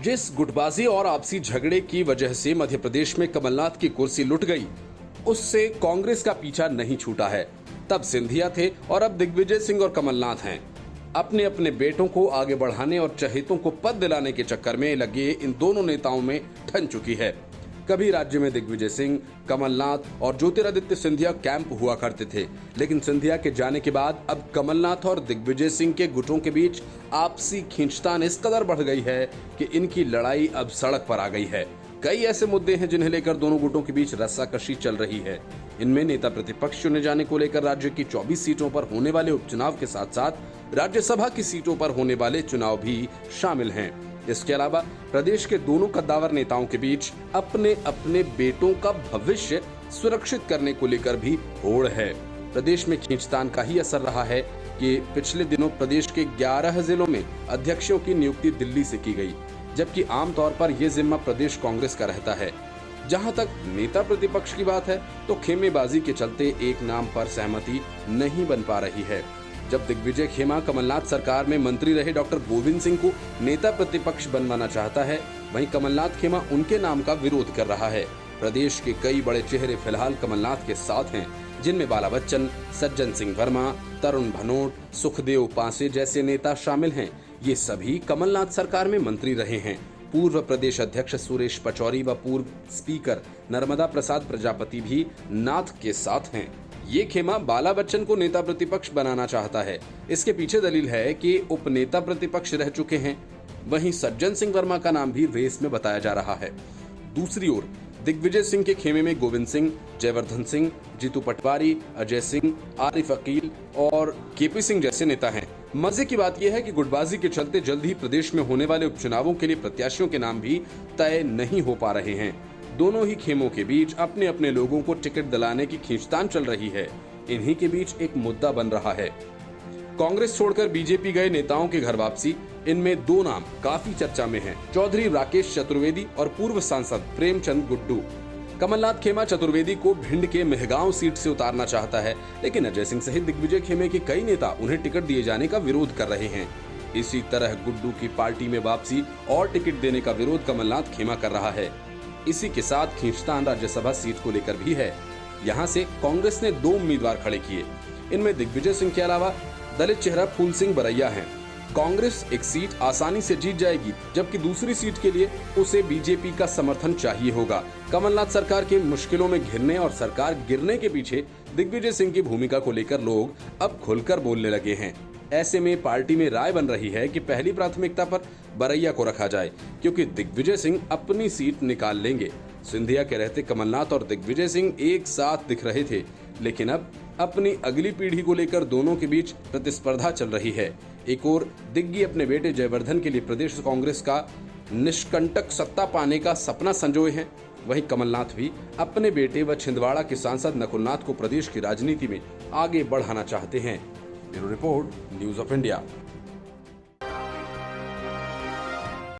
जिस गुटबाजी और आपसी झगड़े की वजह से मध्य प्रदेश में कमलनाथ की कुर्सी लुट गई, उससे कांग्रेस का पीछा नहीं छूटा है। तब सिंधिया थे और अब दिग्विजय सिंह और कमलनाथ हैं। अपने अपने बेटों को आगे बढ़ाने और चहेतों को पद दिलाने के चक्कर में लगे इन दोनों नेताओं में ठन चुकी है। कभी राज्य में दिग्विजय सिंह, कमलनाथ और ज्योतिरादित्य सिंधिया कैंप हुआ करते थे, लेकिन सिंधिया के जाने के बाद अब कमलनाथ और दिग्विजय सिंह के गुटों के बीच आपसी खींचतान इस कदर बढ़ गई है कि इनकी लड़ाई अब सड़क पर आ गई है। कई ऐसे मुद्दे हैं जिन्हें लेकर दोनों गुटों के बीच रस्साकशी चल रही है। इनमें नेता प्रतिपक्ष चुने जाने को लेकर राज्य की 24 सीटों पर होने वाले उपचुनाव के साथ साथ राज्यसभा की सीटों पर होने वाले चुनाव भी शामिल हैं। इसके अलावा प्रदेश के दोनों कद्दावर नेताओं के बीच अपने अपने बेटों का भविष्य सुरक्षित करने को लेकर भी होड़ है। प्रदेश में खींचतान का ही असर रहा है कि पिछले दिनों प्रदेश के 11 जिलों में अध्यक्षों की नियुक्ति दिल्ली से की गई, जबकि आमतौर पर यह जिम्मा प्रदेश कांग्रेस का रहता है। जहां तक नेता प्रतिपक्ष की बात है तो खेमेबाजी के चलते एक नाम पर सहमति नहीं बन पा रही है। जब दिग्विजय खेमा कमलनाथ सरकार में मंत्री रहे डॉक्टर गोविंद सिंह को नेता प्रतिपक्ष बनवाना चाहता है, वहीं कमलनाथ खेमा उनके नाम का विरोध कर रहा है। प्रदेश के कई बड़े चेहरे फिलहाल कमलनाथ के साथ हैं, जिनमें बाला बच्चन, सज्जन सिंह वर्मा, तरुण भनोट, सुखदेव पांसे जैसे नेता शामिल हैं। ये सभी कमलनाथ सरकार में मंत्री रहे हैं। पूर्व प्रदेश अध्यक्ष सुरेश पचौरी व पूर्व स्पीकर नर्मदा प्रसाद प्रजापति भी नाथ के साथ हैं। ये खेमा बाला बच्चन को नेता प्रतिपक्ष बनाना चाहता है। इसके पीछे दलील है कि उपनेता प्रतिपक्ष रह चुके हैं। वहीं सज्जन सिंह वर्मा का नाम भी रेस में बताया जा रहा है। दूसरी ओर दिग्विजय सिंह के खेमे में गोविंद सिंह, जयवर्धन सिंह, जीतू पटवारी, अजय सिंह, आरिफ अकील और केपी सिंह जैसे नेता हैं। मजे की बात यह है कि गुटबाजी के चलते जल्द ही प्रदेश में होने वाले उपचुनावों के लिए प्रत्याशियों के नाम भी तय नहीं हो पा रहे हैं। दोनों ही खेमों के बीच अपने अपने लोगों को टिकट दिलाने की खींचतान चल रही है। इन्हीं के बीच एक मुद्दा बन रहा है कांग्रेस छोड़कर बीजेपी गए नेताओं की घर वापसी। इनमें दो नाम काफी चर्चा में हैं। चौधरी राकेश चतुर्वेदी और पूर्व सांसद प्रेमचंद गुड्डू। कमलनाथ खेमा चतुर्वेदी को भिंड के मेहगांव सीट से उतारना चाहता है, लेकिन अजय सिंह सहित दिग्विजय खेमे के कई नेता उन्हें टिकट दिए जाने का विरोध कर रहे हैं। इसी तरह गुड्डू की पार्टी में वापसी और टिकट देने का विरोध कमलनाथ खेमा कर रहा है। इसी के साथ खींचतान राज्यसभा सीट को लेकर भी है। यहाँ से कांग्रेस ने 2 उम्मीदवार खड़े किए। इनमें दिग्विजय सिंह के अलावा दलित चेहरा फूल सिंह बरैया हैं। कांग्रेस एक सीट आसानी से जीत जाएगी, जबकि दूसरी सीट के लिए उसे बीजेपी का समर्थन चाहिए होगा। कमलनाथ सरकार के मुश्किलों में घिरने और सरकार गिरने के पीछे दिग्विजय सिंह की भूमिका को लेकर लोग अब खुलकर बोलने लगे हैं। ऐसे में पार्टी में राय बन रही है कि पहली प्राथमिकता पर बरैया को रखा जाए, क्योंकि दिग्विजय सिंह अपनी सीट निकाल लेंगे। सिंधिया के रहते कमलनाथ और दिग्विजय सिंह एक साथ दिख रहे थे, लेकिन अब अपनी अगली पीढ़ी को लेकर दोनों के बीच प्रतिस्पर्धा चल रही है। एक और दिग्गी अपने बेटे जयवर्धन के लिए प्रदेश कांग्रेस का निष्कंटक सत्ता पाने का सपना संजोए हैं। वहीं कमलनाथ भी अपने बेटे व छिंदवाड़ा के सांसद नकुलनाथ को प्रदेश की राजनीति में आगे बढ़ाना चाहते हैं। Bureau report, news of India.